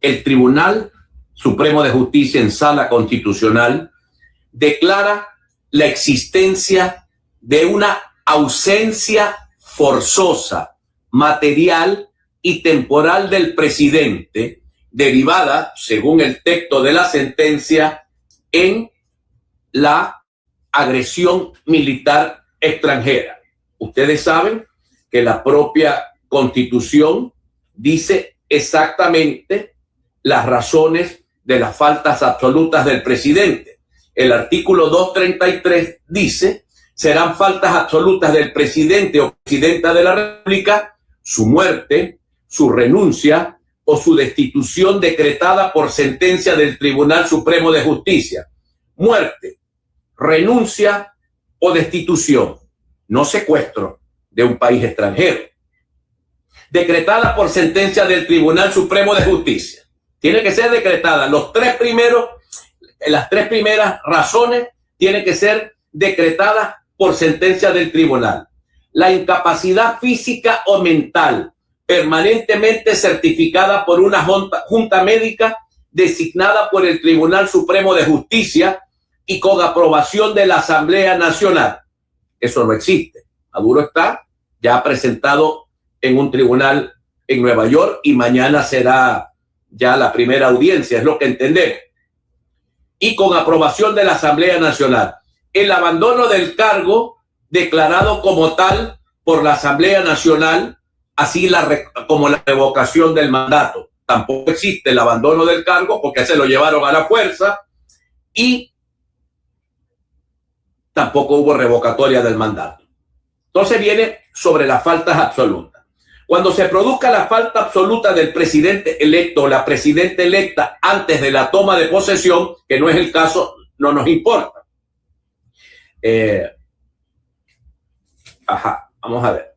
el Tribunal Supremo de Justicia en sala constitucional declara la existencia de una ausencia forzosa, material y temporal del presidente, derivada, según el texto de la sentencia, en la agresión militar extranjera. Ustedes saben que la propia Constitución dice exactamente las razones de las faltas absolutas del presidente. El artículo 233 dice: serán faltas absolutas del presidente o presidenta de la República su muerte, su renuncia o su destitución decretada por sentencia del Tribunal Supremo de Justicia. Muerte, renuncia o destitución, no secuestro de un país extranjero. Decretada por sentencia del Tribunal Supremo de Justicia. Tiene que ser decretada. Las tres primeras razones tienen que ser decretadas por sentencia del tribunal. La incapacidad física o mental permanentemente certificada por una junta médica designada por el Tribunal Supremo de Justicia y con aprobación de la Asamblea Nacional. Eso no existe. Maduro está ya presentado en un tribunal en Nueva York y mañana será ya la primera audiencia, es lo que entendemos. Y con aprobación de la Asamblea Nacional. El abandono del cargo declarado como tal por la Asamblea Nacional, así como la revocación del mandato. Tampoco existe el abandono del cargo porque se lo llevaron a la fuerza y tampoco hubo revocatoria del mandato. Entonces viene sobre las faltas absolutas. Cuando se produzca la falta absoluta del presidente electo o la presidenta electa antes de la toma de posesión, que no es el caso, no nos importa. Vamos a ver.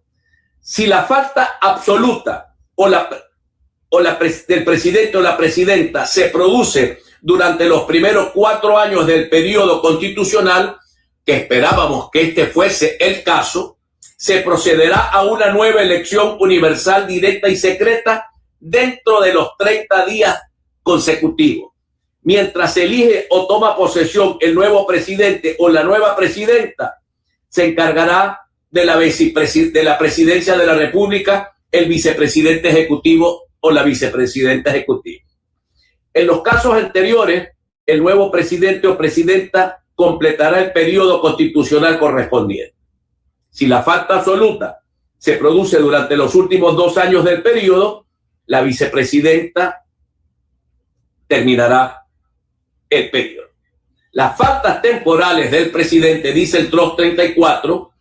Si la falta absoluta del presidente o la presidenta se produce durante los primeros 4 años del periodo constitucional, que esperábamos que este fuese el caso, se procederá a una nueva elección universal, directa y secreta dentro de los 30 días consecutivos. Mientras se elige o toma posesión el nuevo presidente o la nueva presidenta, se encargará de la presidencia de la República el vicepresidente ejecutivo o la vicepresidenta ejecutiva. En los casos anteriores, el nuevo presidente o presidenta completará el periodo constitucional correspondiente. Si la falta absoluta se produce durante los últimos 2 años del periodo, la vicepresidenta terminará el periodo. Las faltas temporales del presidente, dice el TROS 34,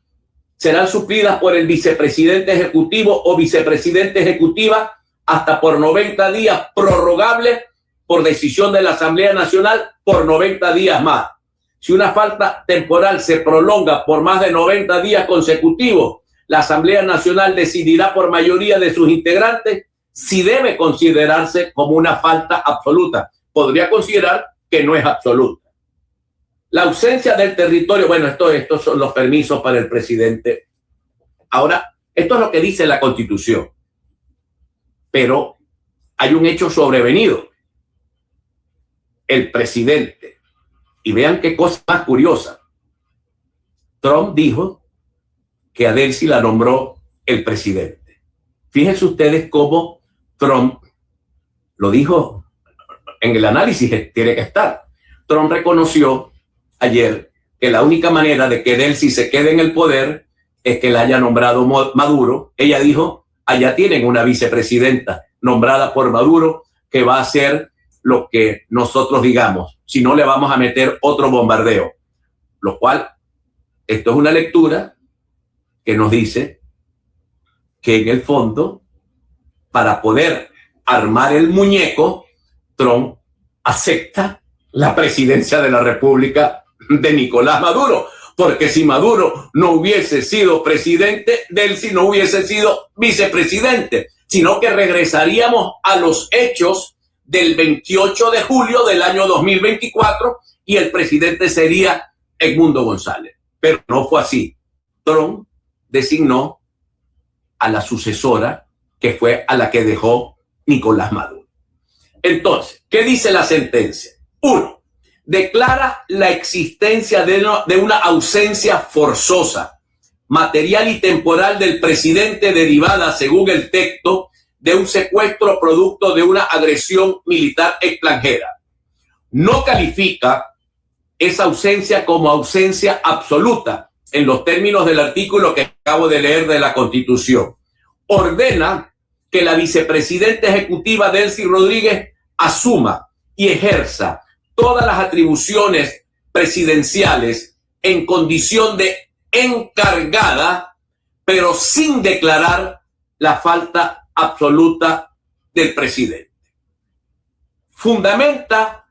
serán suplidas por el vicepresidente ejecutivo o vicepresidente ejecutiva hasta por 90 días, prorrogables por decisión de la Asamblea Nacional por 90 días más. Si una falta temporal se prolonga por más de 90 días consecutivos, la Asamblea Nacional decidirá por mayoría de sus integrantes si debe considerarse como una falta absoluta. Podría considerar que no es absoluta. La ausencia del territorio, bueno, estos son los permisos para el presidente. Ahora, esto es lo que dice la Constitución. Pero hay un hecho sobrevenido. El presidente. Y vean qué cosa más curiosa. Trump dijo que a Delcy la nombró el presidente. Fíjense ustedes cómo Trump lo dijo en el análisis que tiene que estar. Trump reconoció ayer que la única manera de que Delcy se quede en el poder es que la haya nombrado Maduro. Ella dijo, allá tienen una vicepresidenta nombrada por Maduro que va a hacer lo que nosotros digamos, si no le vamos a meter otro bombardeo. Lo cual, esto es una lectura que nos dice que en el fondo, para poder armar el muñeco, Trump acepta la presidencia de la República de Nicolás Maduro, porque si Maduro no hubiese sido presidente, Delcy no hubiese sido vicepresidente, sino que regresaríamos a los hechos del 28 de julio del año 2024 y el presidente sería Edmundo González. Pero no fue así. Trump designó a la sucesora que fue a la que dejó Nicolás Maduro. Entonces, ¿qué dice la sentencia? 1. Declara la existencia de una ausencia forzosa, material y temporal del presidente derivada, según el texto, de un secuestro producto de una agresión militar extranjera. No califica esa ausencia como ausencia absoluta en los términos del artículo que acabo de leer de la Constitución. Ordena que la vicepresidenta ejecutiva Delcy Rodríguez asuma y ejerza todas las atribuciones presidenciales en condición de encargada, pero sin declarar la falta absoluta del presidente. Fundamenta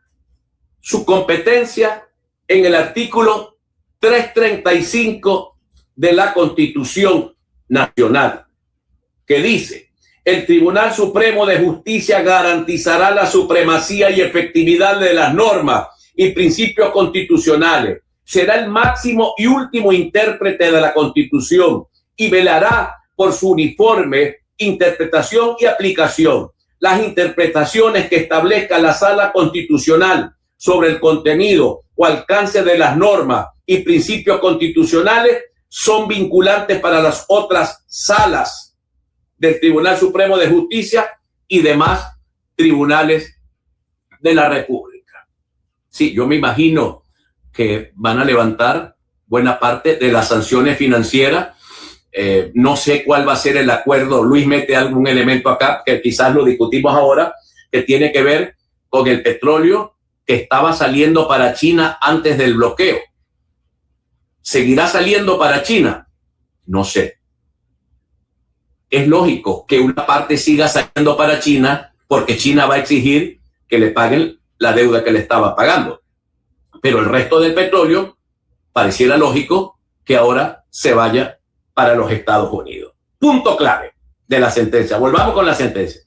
su competencia en el artículo 335 de la Constitución Nacional, que dice: el Tribunal Supremo de Justicia garantizará la supremacía y efectividad de las normas y principios constitucionales. Será el máximo y último intérprete de la Constitución y velará por su uniforme interpretación y aplicación. Las interpretaciones que establezca la Sala Constitucional sobre el contenido o alcance de las normas y principios constitucionales son vinculantes para las otras salas del Tribunal Supremo de Justicia y demás tribunales de la República. Sí, yo me imagino que van a levantar buena parte de las sanciones financieras. No sé cuál va a ser el acuerdo. Luis mete algún elemento acá que quizás lo discutimos ahora, que tiene que ver con el petróleo que estaba saliendo para China antes del bloqueo. ¿Seguirá saliendo para China? No sé. Es lógico que una parte siga saliendo para China porque China va a exigir que le paguen la deuda que le estaba pagando. Pero el resto del petróleo pareciera lógico que ahora se vaya para los Estados Unidos. Punto clave de la sentencia. Volvamos con la sentencia.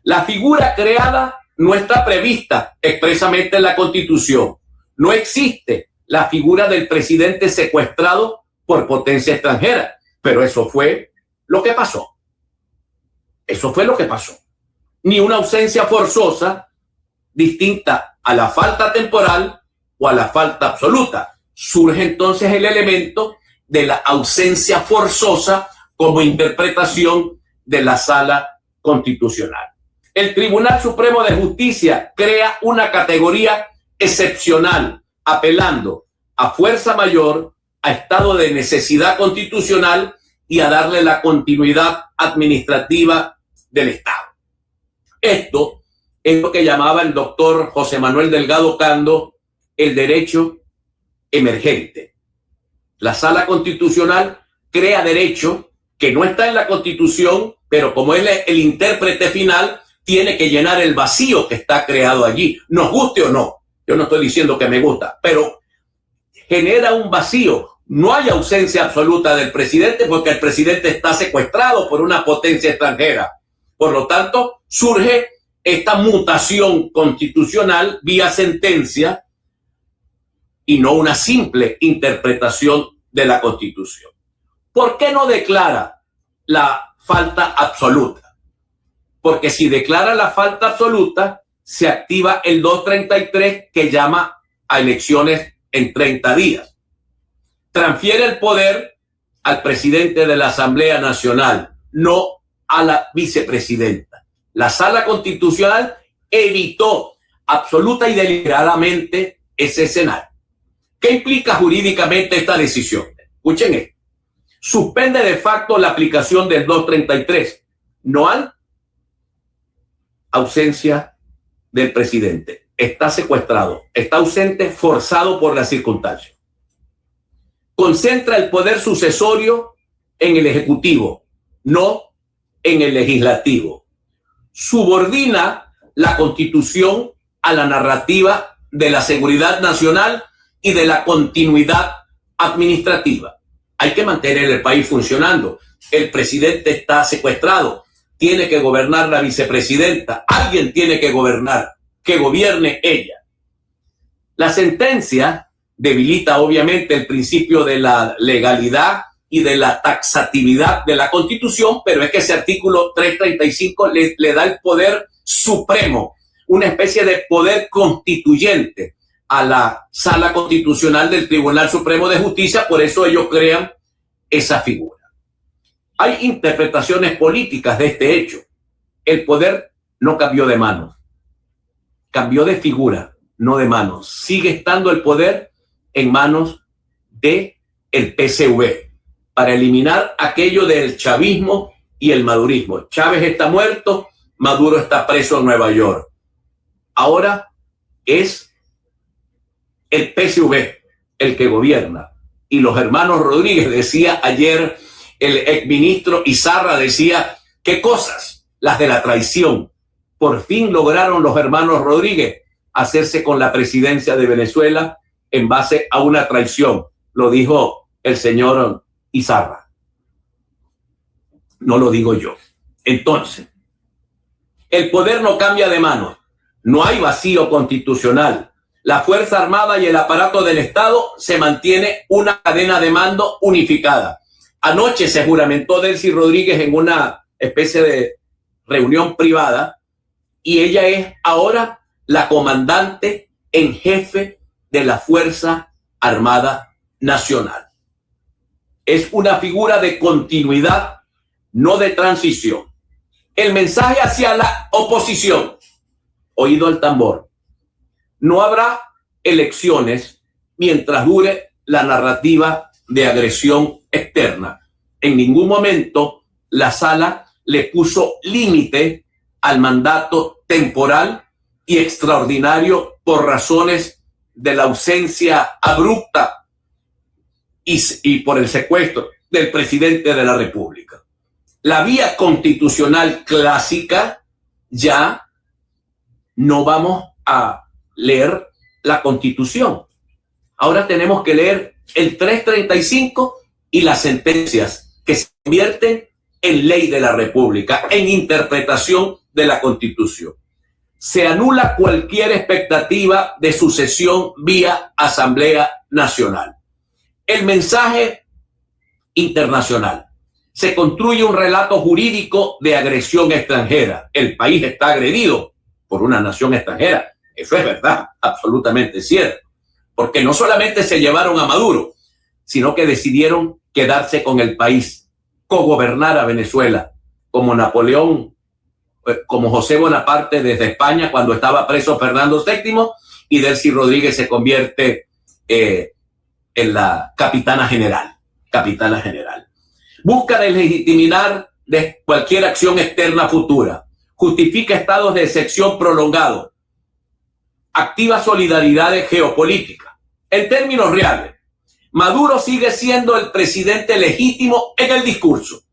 La figura creada no está prevista expresamente en la Constitución. No existe la figura del presidente secuestrado por potencia extranjera. Pero eso fue lo que pasó. Eso fue lo que pasó. Ni una ausencia forzosa distinta a la falta temporal o a la falta absoluta. Surge entonces el elemento de la ausencia forzosa como interpretación de la Sala Constitucional. El Tribunal Supremo de Justicia crea una categoría excepcional, apelando a fuerza mayor, a estado de necesidad constitucional y a darle la continuidad administrativa del Estado. Esto es lo que llamaba el doctor José Manuel Delgado Cando el derecho emergente. La Sala Constitucional crea derecho que no está en la Constitución, pero como él es el intérprete final, tiene que llenar el vacío que está creado allí, nos guste o no. Yo no estoy diciendo que me gusta, pero genera un vacío. No hay ausencia absoluta del presidente porque el presidente está secuestrado por una potencia extranjera. Por lo tanto, surge esta mutación constitucional vía sentencia y no una simple interpretación de la Constitución. ¿Por qué no declara la falta absoluta? Porque si declara la falta absoluta, se activa el 233 que llama a elecciones en 30 días. Transfiere el poder al presidente de la Asamblea Nacional, no a la vicepresidenta. La Sala Constitucional evitó absoluta y deliberadamente ese escenario. ¿Qué implica jurídicamente esta decisión? Escuchen esto. Suspende de facto la aplicación del 233. No hay ausencia del presidente. Está secuestrado, está ausente, forzado por las circunstancias. Concentra el poder sucesorio en el Ejecutivo, no en el Legislativo. Subordina la Constitución a la narrativa de la seguridad nacional y de la continuidad administrativa. Hay que mantener el país funcionando. El presidente está secuestrado. Tiene que gobernar la vicepresidenta. Alguien tiene que gobernar. Que gobierne ella. La sentencia debilita obviamente el principio de la legalidad y de la taxatividad de la Constitución, pero es que ese artículo 335 le da el poder supremo, una especie de poder constituyente a la Sala Constitucional del Tribunal Supremo de Justicia, por eso ellos crean esa figura. Hay interpretaciones políticas de este hecho. El poder no cambió de manos, cambió de figura, no de manos. Sigue estando el poder en manos del PSV para eliminar aquello del chavismo y el madurismo. Chávez está muerto, Maduro está preso en Nueva York. Ahora es el PSV el que gobierna. Y los hermanos Rodríguez, decía ayer el exministro Izarra, decía, ¿qué cosas? Las de la traición. Por fin lograron los hermanos Rodríguez hacerse con la presidencia de Venezuela en base a una traición. Lo dijo el señor Izarra. No lo digo yo. Entonces, el poder no cambia de manos. No hay vacío constitucional. La Fuerza Armada y el aparato del Estado se mantiene una cadena de mando unificada. Anoche se juramentó Delcy Rodríguez en una especie de reunión privada y ella es ahora la comandante en jefe de la Fuerza Armada Nacional. Es una figura de continuidad, no de transición. El mensaje hacia la oposición, oído al tambor. No habrá elecciones mientras dure la narrativa de agresión externa. En ningún momento la sala le puso límite al mandato temporal y extraordinario por razones de la ausencia abrupta y por el secuestro del presidente de la República. La vía constitucional clásica, ya no vamos a leer la Constitución. Ahora tenemos que leer el 335 y las sentencias que se convierten en ley de la República, en interpretación de la Constitución. Se anula cualquier expectativa de sucesión vía Asamblea Nacional. El mensaje internacional. Se construye un relato jurídico de agresión extranjera. El país está agredido por una nación extranjera. Eso es verdad, absolutamente cierto. Porque no solamente se llevaron a Maduro, sino que decidieron quedarse con el país, cogobernar a Venezuela, como Napoleón, como José Bonaparte desde España cuando estaba preso Fernando VII, y Delcy Rodríguez se convierte en la capitana general. Busca legitimar de cualquier acción externa futura. Justifica estados de excepción prolongados. Activa solidaridades geopolíticas. En términos reales, Maduro sigue siendo el presidente legítimo en el discurso.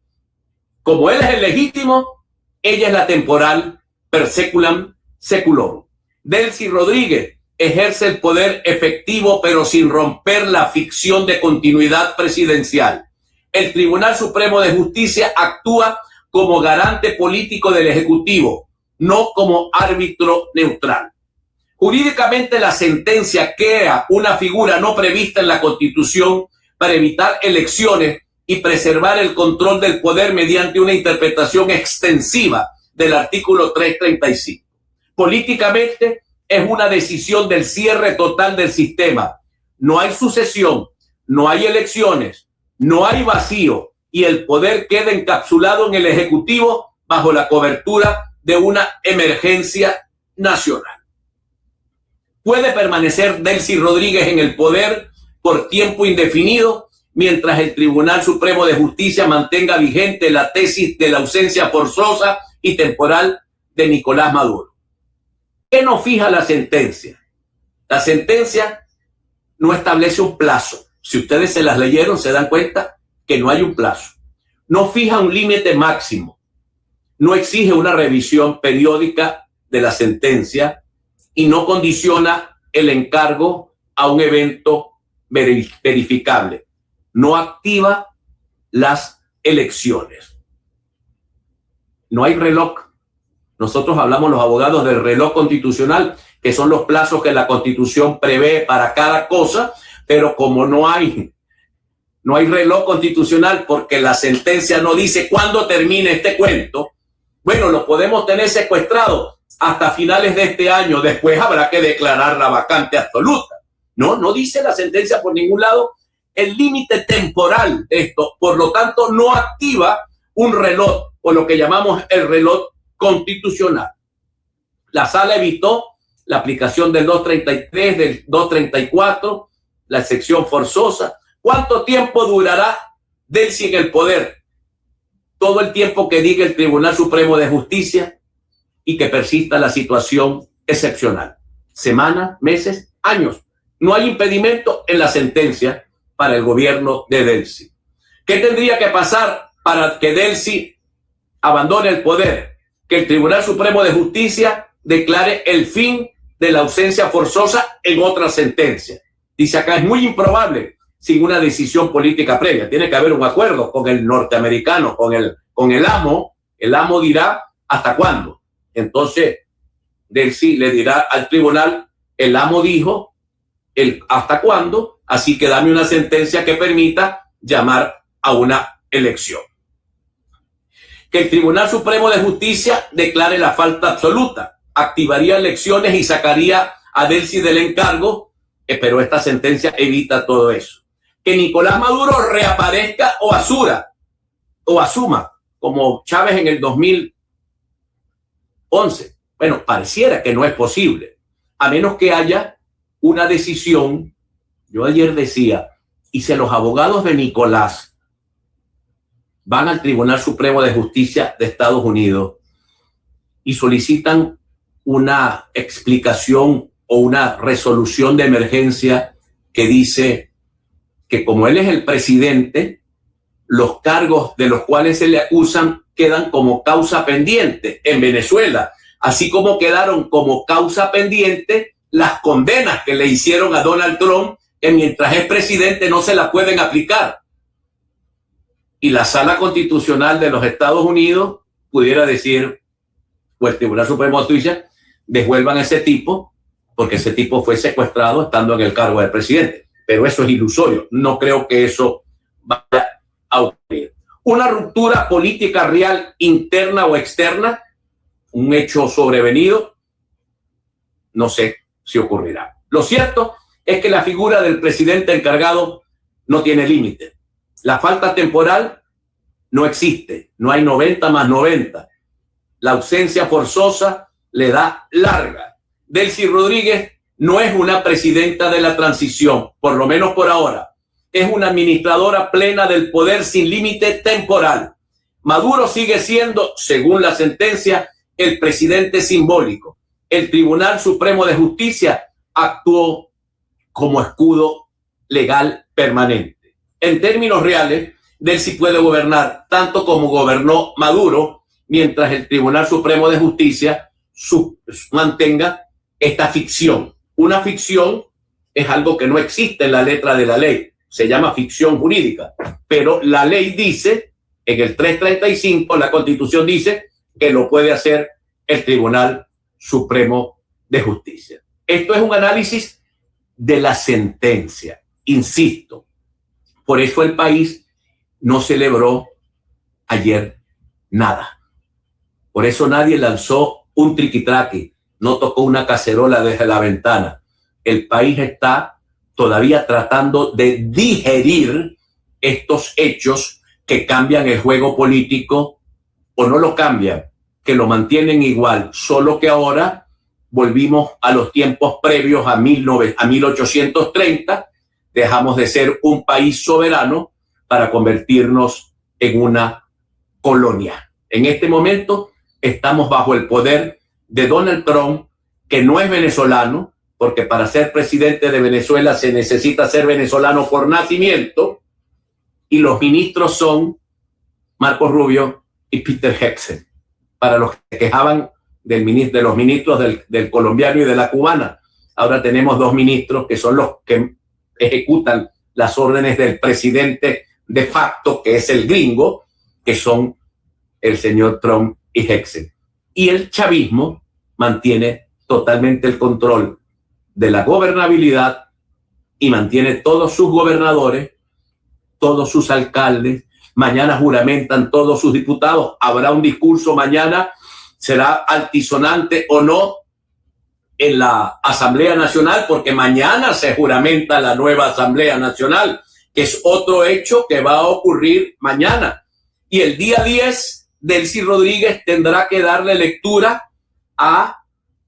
Como él es el legítimo, ella es la temporal per seculam seculorum. Delcy Rodríguez ejerce el poder efectivo pero sin romper la ficción de continuidad presidencial. El Tribunal Supremo de Justicia actúa como garante político del Ejecutivo, no como árbitro neutral. Jurídicamente, la sentencia crea una figura no prevista en la Constitución para evitar elecciones y preservar el control del poder mediante una interpretación extensiva del artículo 335. Políticamente, es una decisión del cierre total del sistema. No hay sucesión, no hay elecciones, no hay vacío y el poder queda encapsulado en el Ejecutivo bajo la cobertura de una emergencia nacional. Puede permanecer Delcy Rodríguez en el poder por tiempo indefinido mientras el Tribunal Supremo de Justicia mantenga vigente la tesis de la ausencia forzosa y temporal de Nicolás Maduro. ¿Qué nos fija la sentencia? La sentencia no establece un plazo. Si ustedes se las leyeron, se dan cuenta que no hay un plazo. No fija un límite máximo. No exige una revisión periódica de la sentencia y no condiciona el encargo a un evento verificable. No activa las elecciones. No hay reloj. Nosotros hablamos los abogados del reloj constitucional, que son los plazos que la Constitución prevé para cada cosa, pero como no hay reloj constitucional porque la sentencia no dice cuándo termine este cuento, bueno, lo podemos tener secuestrado hasta finales de este año. Después habrá que declarar la vacante absoluta. No dice la sentencia por ningún lado el límite temporal de esto. Por lo tanto, no activa un reloj, o lo que llamamos el reloj constitucional. La sala evitó la aplicación del 233, del 234, la excepción forzosa. ¿Cuánto tiempo durará Delcy en el poder? Todo el tiempo que diga el Tribunal Supremo de Justicia y que persista la situación excepcional. Semanas, meses, años. No hay impedimento en la sentencia para el gobierno de Delcy. ¿Qué tendría que pasar para que Delcy abandone el poder? Que el Tribunal Supremo de Justicia declare el fin de la ausencia forzosa en otra sentencia. Dice acá, es muy improbable sin una decisión política previa. Tiene que haber un acuerdo con el norteamericano, con el amo. El amo dirá hasta cuándo. Entonces, Delcy le dirá al tribunal, el amo dijo hasta cuándo, así que dame una sentencia que permita llamar a una elección. Que el Tribunal Supremo de Justicia declare la falta absoluta, activaría elecciones y sacaría a Delcy del encargo, pero esta sentencia evita todo eso. Que Nicolás Maduro reaparezca o asuma, como Chávez en el 2011. Bueno, pareciera que no es posible, a menos que haya una decisión. Yo ayer decía, y si los abogados de Nicolás van al Tribunal Supremo de Justicia de Estados Unidos y solicitan una explicación o una resolución de emergencia que dice que como él es el presidente, los cargos de los cuales se le acusan quedan como causa pendiente en Venezuela, así como quedaron como causa pendiente las condenas que le hicieron a Donald Trump, que mientras es presidente no se la pueden aplicar. Y la Sala Constitucional de los Estados Unidos pudiera decir, o el Tribunal Supremo de Justicia, devuelvan a ese tipo, porque ese tipo fue secuestrado estando en el cargo del presidente. Pero eso es ilusorio. No creo que eso vaya a ocurrir. Una ruptura política real, interna o externa, un hecho sobrevenido, no sé si ocurrirá. Lo cierto es que la figura del presidente encargado no tiene límite. La falta temporal no existe. No hay 90 más 90. La ausencia forzosa le da larga. Delcy Rodríguez no es una presidenta de la transición, por lo menos por ahora. Es una administradora plena del poder sin límite temporal. Maduro sigue siendo, según la sentencia, el presidente simbólico. El Tribunal Supremo de Justicia actuó como escudo legal permanente. En términos reales, Delcy puede gobernar tanto como gobernó Maduro, mientras el Tribunal Supremo de Justicia mantenga esta ficción. Una ficción es algo que no existe en la letra de la ley. Se llama ficción jurídica. Pero la ley dice, en el 335, la Constitución dice que lo puede hacer el Tribunal Supremo de Justicia. Esto es un análisis de la sentencia. Insisto, por eso el país no celebró ayer nada. Por eso nadie lanzó un triquitraque, no tocó una cacerola desde la ventana. El país está todavía tratando de digerir estos hechos que cambian el juego político o no lo cambian, que lo mantienen igual, solo que ahora volvimos a los tiempos previos a 1830, dejamos de ser un país soberano para convertirnos en una colonia. En este momento estamos bajo el poder de Donald Trump, que no es venezolano, porque para ser presidente de Venezuela se necesita ser venezolano por nacimiento, y los ministros son Marco Rubio y Peter Hegseth. Para los que quejaban de los ministros del colombiano y de la cubana, ahora tenemos dos ministros que son los que ejecutan las órdenes del presidente de facto, que es el gringo, que son el señor Trump y Hegseth. Y el chavismo mantiene totalmente el control de la gobernabilidad y mantiene todos sus gobernadores, todos sus alcaldes. Mañana juramentan todos sus diputados. Habrá un discurso mañana será altisonante o no en la Asamblea Nacional, porque mañana se juramenta la nueva Asamblea Nacional, que es otro hecho que va a ocurrir mañana. Y el día 10, Delcy Rodríguez tendrá que darle lectura a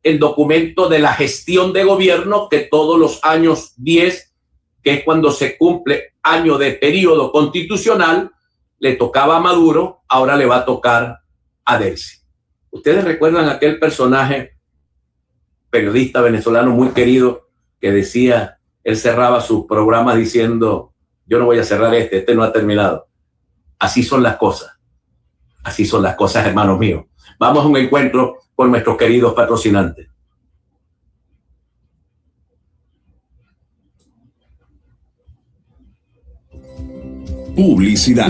el documento de la gestión de gobierno que todos los años 10, que es cuando se cumple año de periodo constitucional, le tocaba a Maduro, ahora le va a tocar a Delcy. ¿Ustedes recuerdan aquel personaje, periodista venezolano muy querido, que decía, él cerraba sus programas diciendo, yo no voy a cerrar este no ha terminado? Así son las cosas, hermanos míos. Vamos a un encuentro con nuestros queridos patrocinantes. Publicidad.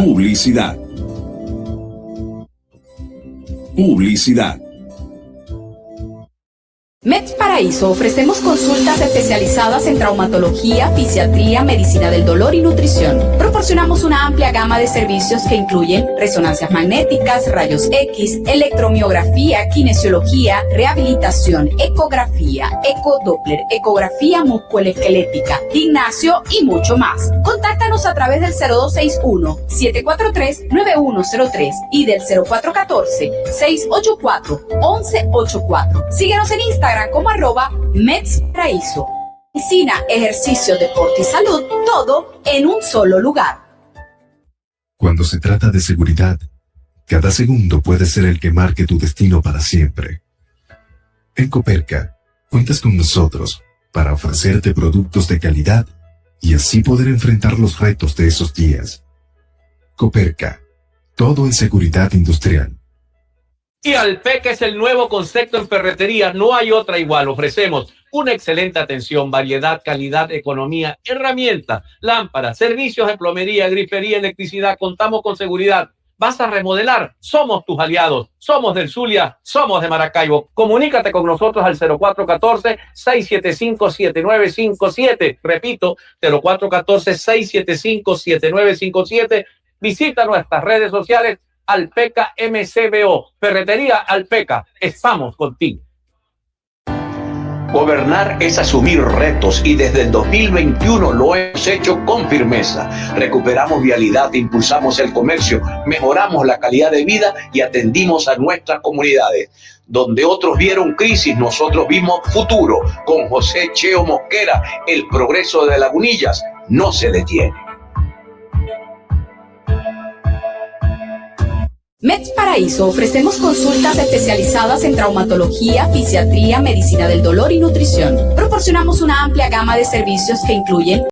Meds Paraíso ofrecemos consultas especializadas en traumatología, fisiatría, medicina del dolor y nutrición. Proporcionamos una amplia gama de servicios que incluyen resonancias magnéticas, rayos X, electromiografía, kinesiología, rehabilitación, ecografía, ecodoppler, ecografía musculoesquelética, gimnasio y mucho más. Contáctanos a través del 0261-743-9103 y del 0414-684-1184. Síguenos en Instagram como @MedsParaíso. Medicina, ejercicio, deporte y salud, todo en un solo lugar. Cuando se trata de seguridad, cada segundo puede ser el que marque tu destino para siempre. En Coperca, cuentas con nosotros para ofrecerte productos de calidad y así poder enfrentar los retos de esos días. Coperca, todo en seguridad industrial. Y Alpeca es el nuevo concepto en ferretería, no hay otra igual. Ofrecemos una excelente atención, variedad, calidad, economía, herramientas, lámparas, servicios de plomería, grifería, electricidad. Contamos con seguridad. ¿Vas a remodelar? Somos tus aliados. Somos del Zulia, somos de Maracaibo. Comunícate con nosotros al 0414-675-7957. Repito, 0414-675-7957. Visita nuestras redes sociales. Alpeca MCBO, Ferretería Alpeca, estamos contigo. Gobernar es asumir retos y desde el 2021 lo hemos hecho con firmeza. Recuperamos vialidad, impulsamos el comercio, mejoramos la calidad de vida y atendimos a nuestras comunidades. Donde otros vieron crisis, nosotros vimos futuro. Con José Cheo Mosquera, el progreso de Lagunillas no se detiene. Meds Paraíso ofrecemos consultas especializadas en traumatología, fisiatría, medicina del dolor y nutrición. Proporcionamos una amplia gama de servicios que incluyen